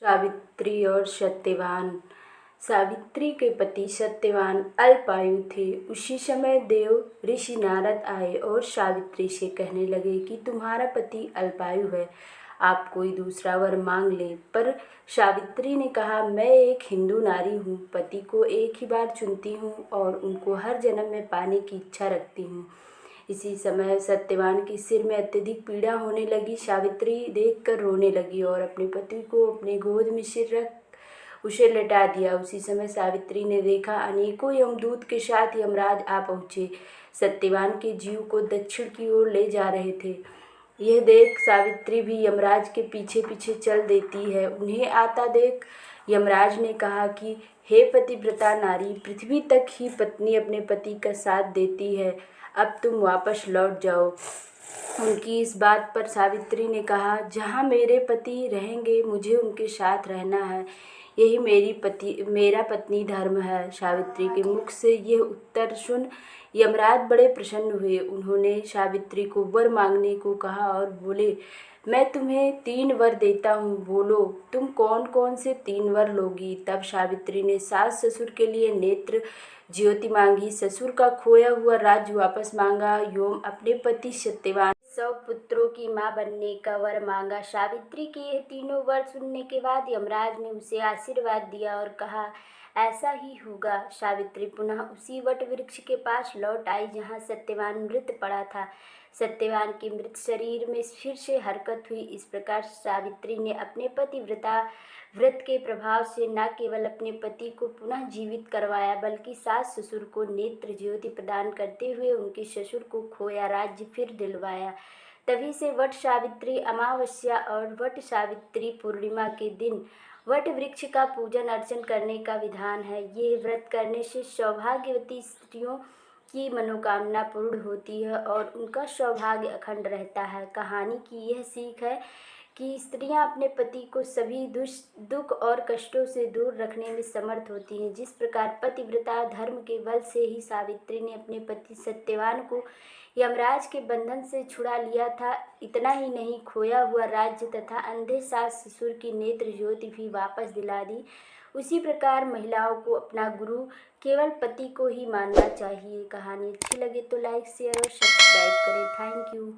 सावित्री और सत्यवान। सावित्री के पति सत्यवान अल्पायु थे। उसी समय देव ऋषि नारद आए और सावित्री से कहने लगे कि तुम्हारा पति अल्पायु है, आप कोई दूसरा वर मांग ले। पर सावित्री ने कहा, मैं एक हिंदू नारी हूँ, पति को एक ही बार चुनती हूँ और उनको हर जन्म में पाने की इच्छा रखती हूँ। इसी समय सत्यवान के सिर में अत्यधिक पीड़ा होने लगी। सावित्री देखकर रोने लगी और अपने पति को अपने गोद में सिर रख उसे लेटा दिया। उसी समय सावित्री ने देखा, अनेकों यमदूत के साथ यमराज आ पहुँचे, सत्यवान के जीव को दक्षिण की ओर ले जा रहे थे। यह देख सावित्री भी यमराज के पीछे पीछे चल देती है। उन्हें आता देख यमराज ने कहा कि हे पतिव्रता नारी, पृथ्वी तक ही पत्नी अपने पति का साथ देती है, अब तुम वापस लौट जाओ। उनकी इस बात पर सावित्री ने कहा, जहाँ मेरे पति रहेंगे मुझे उनके साथ रहना है, यही मेरा पत्नी धर्म है। सावित्री के मुख से यह उत्तर सुन यमराज बड़े प्रसन्न हुए। उन्होंने सावित्री को वर मांगने को कहा और बोले, मैं तुम्हें 3 वर देता हूँ, बोलो तुम कौन कौन से 3 वर लोगी। तब सावित्री ने सास ससुर के लिए नेत्र ज्योति मांगी, ससुर का खोया हुआ राज्य वापस मांगा एवं अपने पति सत्यवान 100 पुत्रों की मां बनने का वर मांगा। सावित्री के यह तीनों वर सुनने के बाद यमराज ने उसे आशीर्वाद दिया और कहा, ऐसा ही होगा। सावित्री पुनः उसी वट वृक्ष के पास लौट आई जहाँ सत्यवान मृत पड़ा था। सत्यवान के मृत शरीर में फिर से हरकत हुई। इस प्रकार सावित्री ने अपने पतिव्रता व्रत के प्रभाव से न केवल अपने पति को पुनः जीवित करवाया, बल्कि सास ससुर को नेत्र ज्योति प्रदान करते हुए उनके ससुर को खोया राज्य फिर दिलवाया। तभी से वट सावित्री अमावस्या और वट सावित्री पूर्णिमा के दिन वट वृक्ष का पूजन अर्चन करने का विधान है। ये व्रत करने से सौभाग्यवती स्त्रियों की मनोकामना पूर्ण होती है और उनका सौभाग्य अखंड रहता है। कहानी की यह सीख है कि स्त्रियां अपने पति को सभी दुख और कष्टों से दूर रखने में समर्थ होती हैं। जिस प्रकार पतिव्रता धर्म के बल से ही सावित्री ने अपने पति सत्यवान को यमराज के बंधन से छुड़ा लिया था, इतना ही नहीं, खोया हुआ राज्य तथा अंधे सास ससुर की नेत्र ज्योति भी वापस दिला दी। उसी प्रकार महिलाओं को अपना गुरु केवल पति को ही मानना चाहिए। कहानी अच्छी लगे तो लाइक शेयर और सब्सक्राइब करें। Thank you.